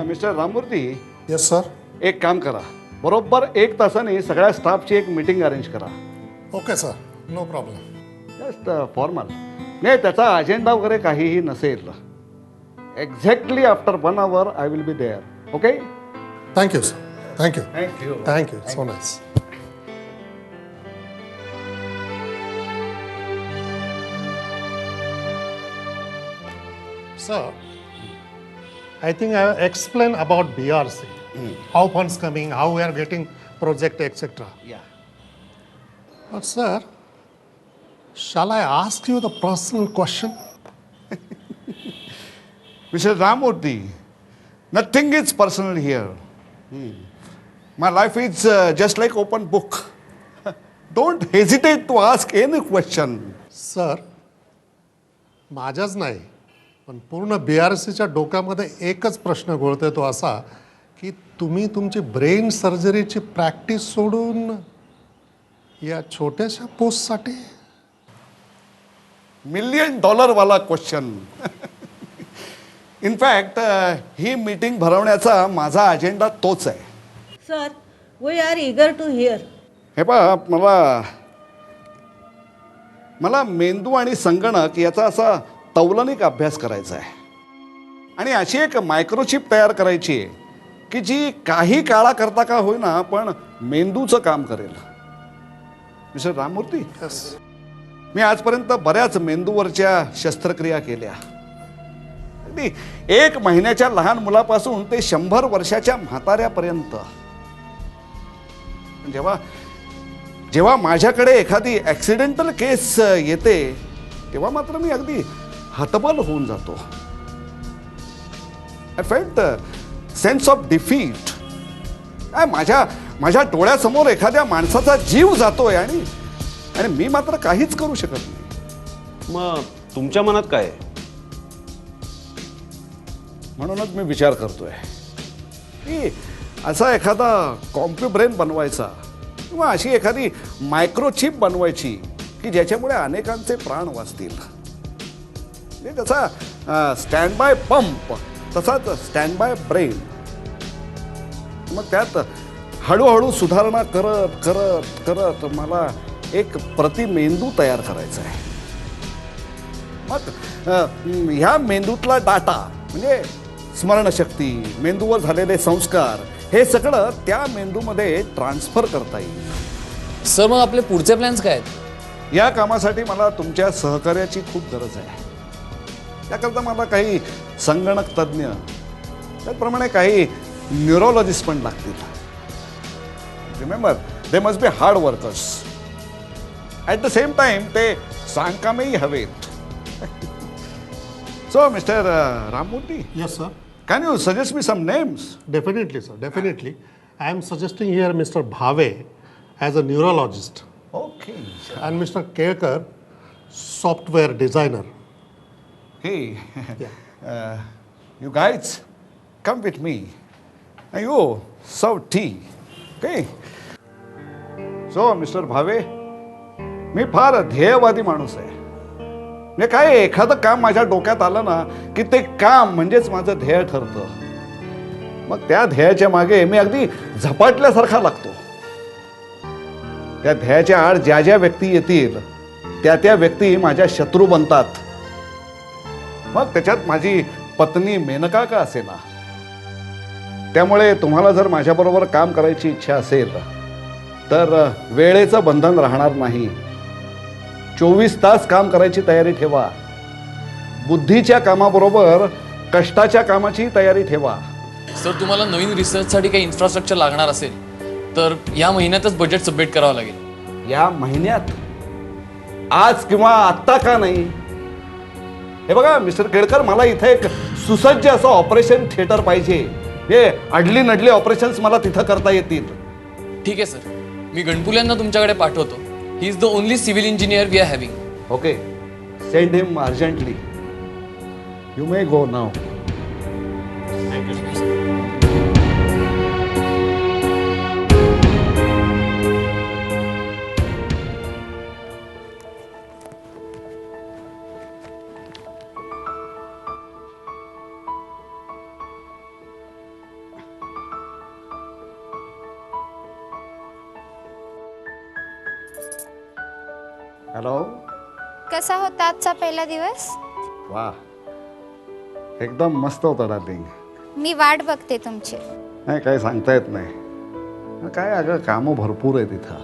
Mister Ramamurthy, yes sir. एक काम करा, बरोबर 1 तासाने सगळ्या स्टाफची एक मीटिंग अरेंज करा. Okay sir, no problem. Just formal. नाही, त्याचा अजेंडा वगैरे काहीही नसेल. Exactly after 1 hour I will be there. Okay. Thank you sir. Thank you. Thank you. Thank you. So nice. Sir, I think I have explained about BRC, how funds coming, how we are getting project, etc. या. But sir, shall I ask you the personal question? Mr. Ramurthy, nothing is personal here. My life is just like open book. Don't hesitate to ask any question. Sir, माझ्याच नाही पण पूर्ण BRCच्या डोक्यामध्ये एकच प्रश्न घोळतोय तो असा की तुम्ही तुमची ब्रेन सर्जरीची प्रॅक्टिस सोडून या छोट्याशा पोस्टसाठी. $1 million वाला क्वेश्चन. इनफॅक्ट ही मीटिंग भरवण्याचा माझा अजेंडा तोच आहे. Sir, we are eager to hear. हे पहा, मला मेंदू आणि संगणक याचा असा तौलनिक अभ्यास करायचा आहे आणि अशी एक मायक्रोचिप तयार करायची आहे की जी काही काळाकरता का होईना पण मेंदूचं काम करेल. मिस्टर राममूर्ती, मी आजपर्यंत बऱ्याच मेंदूवरच्या शस्त्रक्रिया केल्या. अगदी 1 महिन्याच्या लहान मुलापासून ते 100 वर्षाच्या म्हाताऱ्यापर्यंत. जेव्हा माझ्याकडे एखादी ॲक्सिडेंटल केस येते तेव्हा मात्र मी अगदी हतबल होऊन जातो. I felt sense of defeat. माझ्या डोळ्यासमोर एखाद्या माणसाचा जीव जातोय आणि मी मात्र काहीच करू शकत नाही. मग तुमच्या मनात काय आहे? म्हणूनच मी विचार करतोय की असा एखादा कॉम्प्युब्रेन बनवायचा किंवा अशी एखादी मायक्रोचिप बनवायची की ज्याच्यामुळे अनेकांचे प्राण वाचतील. जसा स्टँड बाय पंप तसाच स्टँड बाय ब्रेन. मग त्यात हळूहळू सुधारणा करत करत करत मला एक प्रतिमेंदू तयार करायचा आहे. मग ह्या मेंदूतला डाटा म्हणजे स्मरणशक्ती, मेंदूवर झालेले संस्कार हे सगळं त्या मेंदूमध्ये ट्रान्सफर करता येईल. सर, मग आपले पुढचे प्लॅन्स काय आहेत? या कामासाठी मला तुमच्या सहकार्याची खूप गरज आहे. त्याकरता मला काही संगणक तज्ज्ञ, त्याचप्रमाणे काही न्यूरोलॉजिस्ट पण लागतील. Remember, they must be hard workers. At the same time ते सांगकामेही हवेत. So mister Rammurthy, Yes sir. can you suggest me some names? Definitely sir, definitely. I am suggesting here Mr. Bhave as a neurologist Okay. and Mr. Kelkar, software designer. Hey, you guys, come with me. And you serve tea. Okay? So, Mr. Bhave, मी फार ध्येयवादी माणूस आहे. म्हणजे काय एखादं काम माझ्या डोक्यात आलं ना की ते काम म्हणजेच माझं ध्येय ठरतं. मग त्या ध्येयाच्या मागे मी अगदी झपाटल्यासारखा लागतो. त्या ध्येयाच्या आड ज्या ज्या व्यक्ती येतील त्या व्यक्ती माझ्या शत्रू बनतात. मग त्याच्यात माझी पत्नी मेनका का असेना. त्यामुळे तुम्हाला जर माझ्याबरोबर काम करायची इच्छा असेल तर वेळेचं बंधन राहणार नाही. 24 तास काम करायची तयारी ठेवा. बुद्धीच्या कामाबरोबर कष्टाच्या कामाची तयारी ठेवा. सर, तुम्हाला नवीन रिसर्चसाठी काही इन्फ्रास्ट्रक्चर लागणार असेल तर या महिन्यातच बजेट सबमिट करावं लागेल. या महिन्यात? आज किंवा आत्ता का नाही? हे बघा मिस्टर केळकर, मला इथे एक सुसज्ज असं ऑपरेशन थिएटर पाहिजे. हे अडली नडली ऑपरेशन्स मला तिथं करता येतील. ठीक आहे सर, मी गणपुल्यांना तुमच्याकडे पाठवतो. He is the only civil engineer we are having. Okay, send him urgently. You may go now. Hello. कसा होता आजचा पहिला दिवस? वा, एकदम मस्त होता डार्लिंग. मी वाट बघते तुमची. नाही, काही सांगता येत नाही. काय अगं, कामं भरपूर आहे तिथं,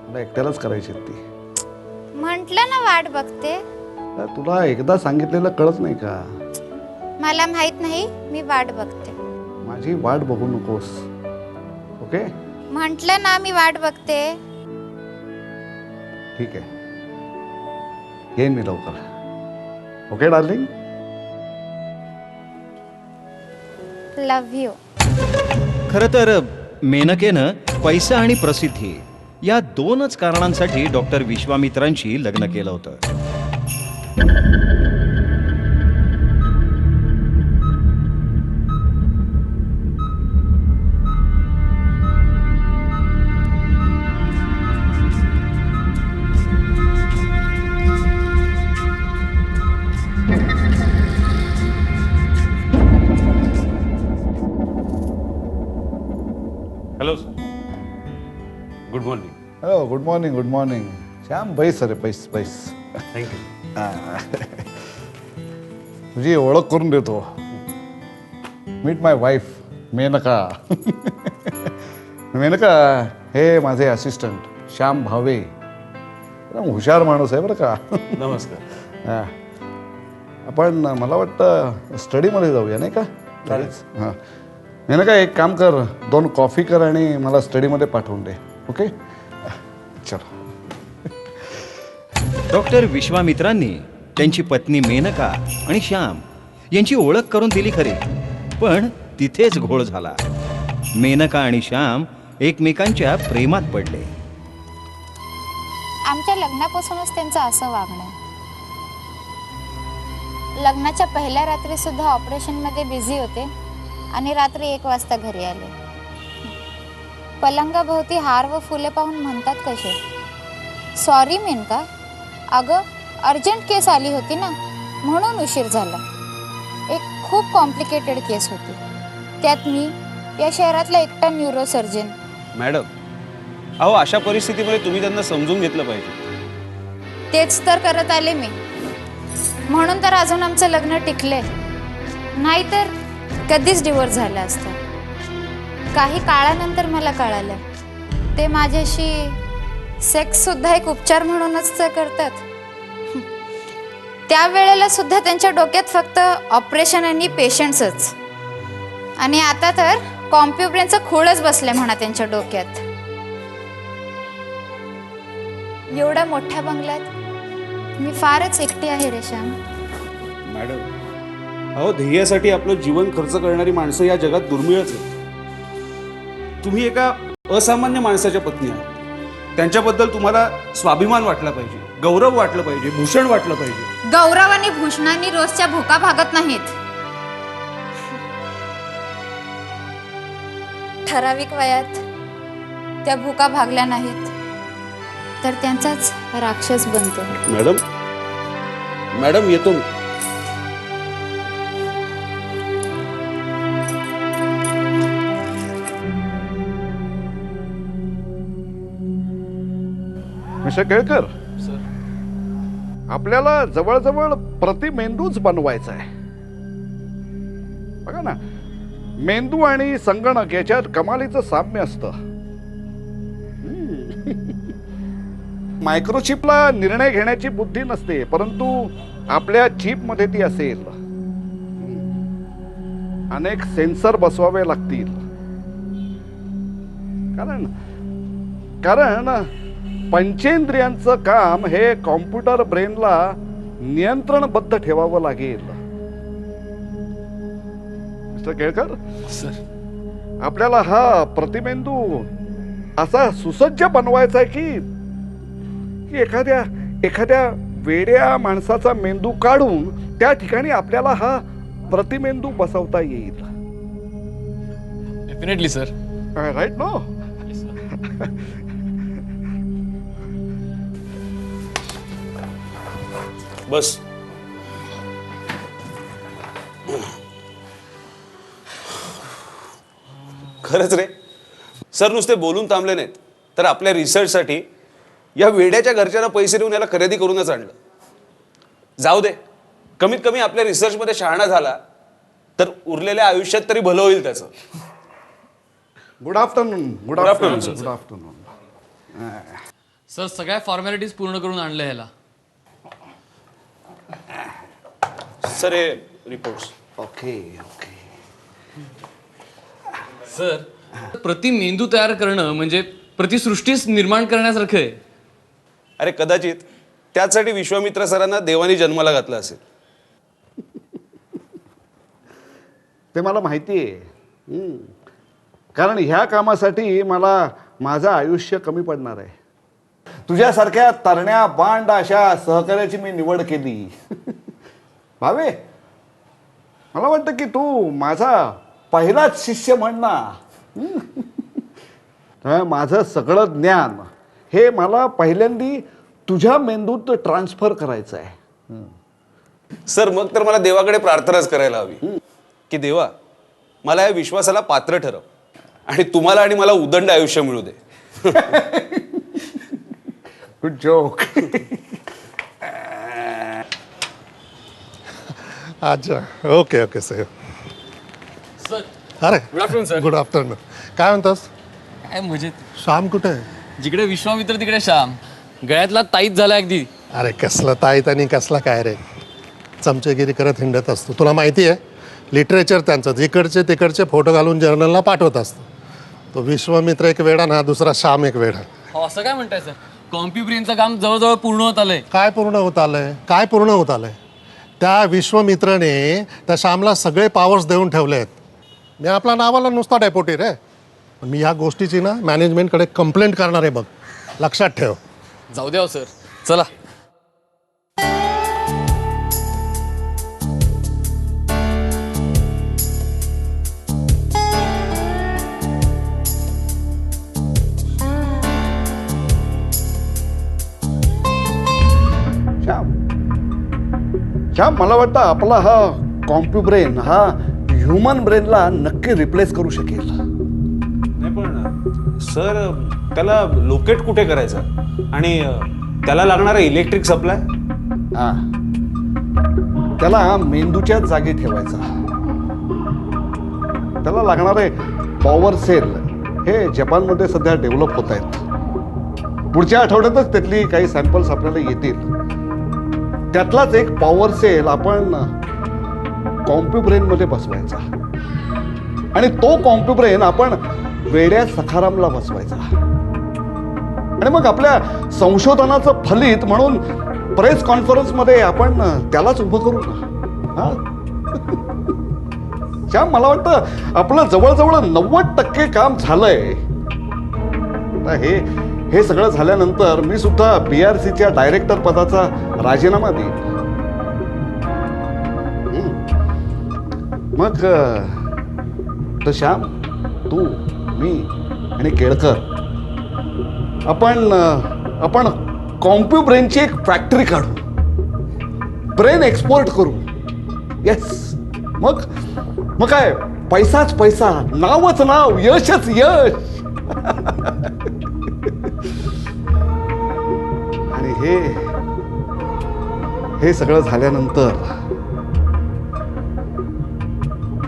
मला एकट्यालाच करायची आहेत ती. म्हटलं ना वाट बघते. तुला एकदा सांगितलेलं कळत नाही का? मला माहित नाही, मी वाट बघते. माझी वाट बघू नकोस, ओके? म्हटलं ना मी वाट बघते. ठीक आहे, येईन मी लवकर. Okay darling. Love you. खरं तर मेनकेनं पैसा आणि प्रसिद्धी या दोनच कारणांसाठी डॉक्टर विश्वामित्रांशी लग्न केलं होतं. Hello sir, good morning. Hello, good morning. Good morning. Shyam, बैस अरे, बैस बैस. थँक्यू. तुझी ओळख करून देतो. मीट माय वाईफ मेनका. मेनका हे माझे असिस्टंट श्याम भावे. एकदम हुशार माणूस आहे बरं का. नमस्कार. हां, आपण मला वाटतं स्टडीमध्ये जाऊया नाही का? हां, मेनका एक काम कर, 2 कॉफी कर आणि मला स्टडीमध्ये पाठवून दे. ओके, चलो. डॉक्टर विश्वामित्रांनी त्यांची पत्नी मेनका आणि श्याम यांची ओळख करून दिली खरी, पण तिथेच घोळ झाला. मेनका आणि श्याम एकमेकांच्या प्रेमात पडले. आमच्या लग्नापासूनच त्यांचं असं वागणं. लग्नाच्या पहिल्या रात्री सुद्धा ऑपरेशनमध्ये बिझी होते आणि रात्री 1 वाजता घरी आले. पलंगाभोवती हार व फुले पाहून म्हणतात कसे, सॉरी मेनका, अगं अर्जंट केस आली होती ना म्हणून उशीर झाला. एक खूप कॉम्प्लिकेटेड केस होती, त्यात मी या शहरातला एकटा न्यूरोसर्जन. मॅडम, अहो अशा परिस्थितीमध्ये तुम्ही त्यांना समजून घेतलं पाहिजे. तेच तर करत आले मी, म्हणून तर अजून आमचं लग्न टिकले, नाहीतर कधीच डिवोर्स झाला असता. काही काळानंतर मला कळालं ते माझ्याशी सेक्स सुद्धा एक उपचार म्हणूनच तर करतात. त्यावेळेला सुद्धा त्यांच्या डोक्यात फक्त ऑपरेशन आणि पेशंट्सच, आणि आता तर कॉम्प्युटरचा खूळच बसले म्हणा त्यांच्या डोक्यात. एवढ्या मोठ्या बंगल्यात मी फारच एकटी आहे रे श्याम. मॅडम, अहो ध्येयासाठी आपलं जीवन खर्च करणारी माणसं या जगात दुर्मिळच आहेत. तुम्ही एका असामान्य माणसाच्या पत्नी आहात. त्यांच्याबद्दल तुम्हाला स्वाभिमान वाटला पाहिजे, गौरव वाटलं पाहिजे, भूषण वाटलं पाहिजे. गौरव आणि भूषणांनी रोजच्या भूका भागत नाहीत. ठराविक वयात त्या भूका भागल्या नाहीत तर त्यांचाच राक्षस बनतो. मॅडम, मॅडम येतो मी. मिस्टर केळकर, सर, आपल्याला जवळजवळ प्रतिमेंदूच बनवायचा आहे. बघा ना, मेंदू आणि संगणक याच्यात कमालीचं साम्य असतं. मायक्रोचिपला निर्णय घेण्याची बुद्धी नसते, परंतु आपल्या चिपमध्ये ती असेल. अनेक सेन्सर बसवावे लागतील, कारण पंचेंद्रियांचं काम हे कॉम्प्युटर ब्रेनला नियंत्रणबद्ध ठेवावं लागेल. मिस्टर केळकर, सर, आपल्याला हा प्रतिमेंदू असा सुसज्ज बनवायचा आहे की एखाद्या वेड्या माणसाचा मेंदू काढून त्या ठिकाणी आपल्याला हा प्रतिमेंदू बसवता येईल. Definitely sir. Right no? बस. खरंच रे, सर नुसते बोलून थांबले नाहीत, तर आपल्या रिसर्चसाठी या वेड्याच्या घरच्यांना पैसे देऊन याला खरेदी करूनच आणलं. जाऊ दे, कमीत कमी आपल्या रिसर्चमध्ये शहाणा झाला तर उरलेल्या आयुष्यात तरी भलं होईल त्याचं. Good afternoon. Good afternoon, afternoon. sir. Good afternoon. Sir सगळ्या फॉर्मॅलिटीज पूर्ण करून आणलं ह्याला. सर हे रिपोर्ट्स. Okay okay. सर प्रति मेंदू तयार करणं म्हणजे प्रतिसृष्टीच निर्माण करण्यासारखं आहे. अरे कदाचित त्याचसाठी विश्वामित्र सरांना देवानी जन्माला घातला असेल. ते मला माहिती आहे. कारण ह्या कामासाठी मला माझं आयुष्य कमी पडणार आहे. तुझ्यासारख्या तरण्या बांड अशा सहकार्याची मी निवड केली. भावे, मला वाटतं की तू माझा पहिलाच शिष्य म्हण ना. माझं सगळं ज्ञान हे मला पहिल्यांदी तुझ्या मेंदूत ट्रान्सफर करायचं आहे. सर मग तर मला देवाकडे प्रार्थनाच करायला हवी की देवा मला या विश्वासाला पात्र ठरव आणि तुम्हाला आणि मला उदंड आयुष्य मिळू दे. Good joke. अच्छा, ओके ओके सर. सर अरे good afternoon sir. Good afternoon. काय म्हणतोस? काय मजेत. श्याम कुठे आहे? जिकडे विश्वामित्र तिकडे श्याम. गळ्यातला ताईत झाला अगदी. अरे कसला ताईत आणि कसला काय रे, चमचेगिरी करत हिंडत असतो. तुला माहिती आहे लिटरेचर त्यांचं जिकडचे तिकडचे फोटो घालून जर्नलला पाठवत असतो. तो विश्वामित्र एक वेडा ना, दुसरा श्याम एक वेडा. हो असं काय म्हणताय सर? कॉम्प्युब्रेनचं काम जवळजवळ पूर्ण होत आलंय. काय पूर्ण होत आलंय? काय पूर्ण होत आलंय? त्या विश्वामित्राने त्या श्यामला सगळे पॉवर्स देऊन ठेवले आहेत. मी आपला नावाला नुसता डेपोटी रे, पण मी ह्या गोष्टीची ना मॅनेजमेंटकडे कंप्लेंट करणार आहे बघ, लक्षात ठेव. जाऊ द्या सर. चला. श्याम, मला वाटतं आपला हा कॉम्प्युब्रेन हा ह्युमन ब्रेनला नक्की रिप्लेस करू शकेल. नाही पण सर त्याला लोकेट कुठे करायचं आणि त्याला लागणारा इलेक्ट्रिक सप्लाय? हा, त्याला मेंदूच्या जागी ठेवायचा. त्याला लागणारे पॉवर सेल हे जपानमध्ये सध्या डेव्हलप होत आहेत. पुढच्या आठवड्यातच त्यातली काही सॅम्पल्स आपल्याला येतील. त्यातलाच एक पॉवर सेल आपण कॉम्प्युब्रेनमध्ये बसवायचा आणि तो कॉम्प्युब्रेन आपण वेड्या सखारामला बसवायचा आणि मग आपल्या संशोधनाचं फलित म्हणून प्रेस कॉन्फरन्समध्ये आपण त्यालाच उभं करू ना. श्याम, मला वाटतं आपलं जवळजवळ 90% काम झालंय. हे सगळं झाल्यानंतर मी सुद्धा BRCच्या डायरेक्टर पदाचा राजीनामा देईन. मग तर श्याम, तू, मी आणि केळकर आपण कॉम्प्युब्रेनची एक फॅक्टरी काढू, ब्रेन एक्सपोर्ट करू. येस. मग काय, पैसाच पैसा, नावच नाव, यशच यश. आणि हे सगळं झाल्यानंतर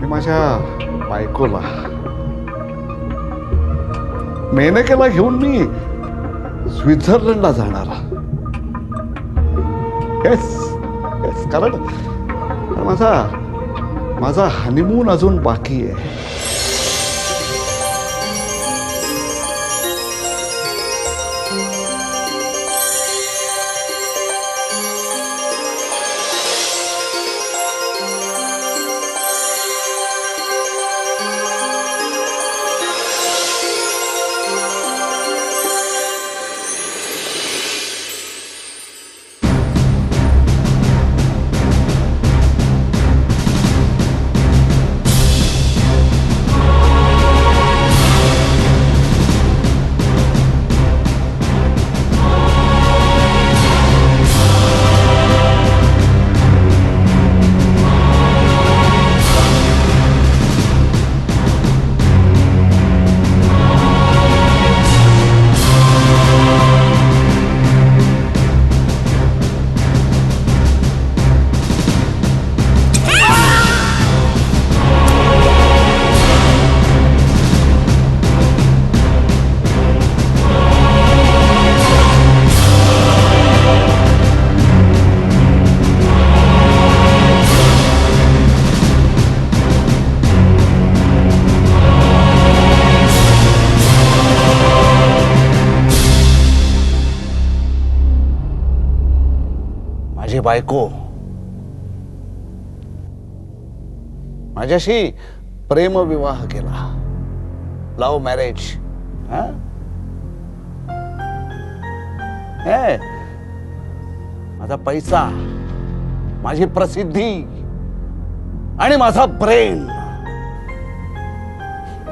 मी माझ्या बायकोला मेनकेला घेऊन मी स्वित्झर्लंडला जाणार. येस, कारण माझा हनीमून अजून बाकी आहे. बायको माझ्याशी प्रेमविवाह केला, लव्ह मॅरेज. माझा पैसा, माझी प्रसिद्धी आणि माझा ब्रेन,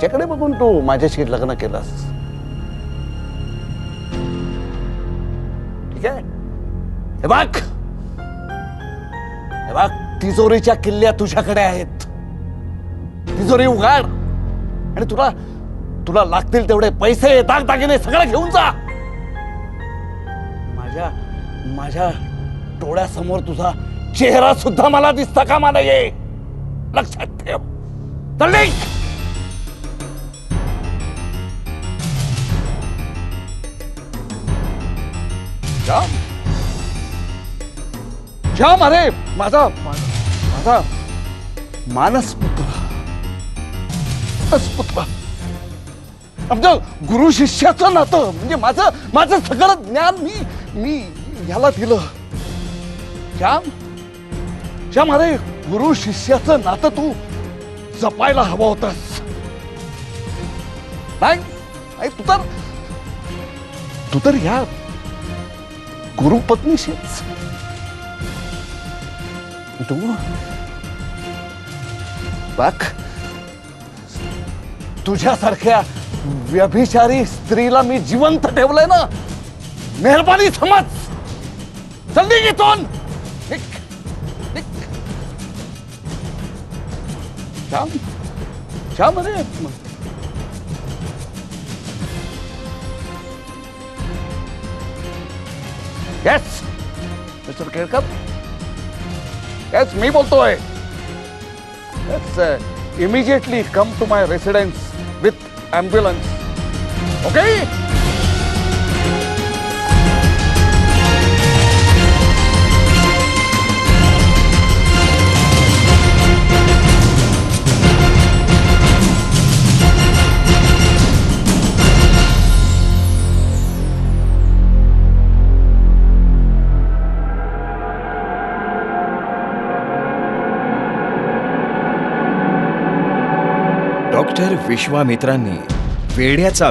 ज्याकडे बघून तू माझ्याशी लग्न केलंस. ठीक आहे, हे बघ तिजोरीच्या किल्ल्या तुझ्याकडे आहेत. तिजोरी उघाड आणि तुला लागतील तेवढे पैसे, दागदागिने सगळं घेऊन जा. माझ्या डोळ्यासमोर तुझा चेहरा सुद्धा मला दिसता कामा नये. लक्षात ठेव. चल श्याम, अरे माझा मानसपुत्र, आमच्या गुरु शिष्याचं नातं, म्हणजे माझं सगळं ज्ञान मी ह्याला दिलं. श्याम, अरे गुरु शिष्याचं नातं तू जपायला हवं होतंस. नाही तू तर ह्या गुरुपत्नीशीच तू बघ. तुझ्यासारख्या व्यभिचारी स्त्रीला मी जिवंत ठेवलंय ना, मेहरबानी समज. जल्दी घेतोन श्याम, अरे येस मिस्टर केळकर, येस मी बोलतोय. Immediately come to my residence with ambulance. Okay. Doctor विश्वामित्रांनी वेड्याचा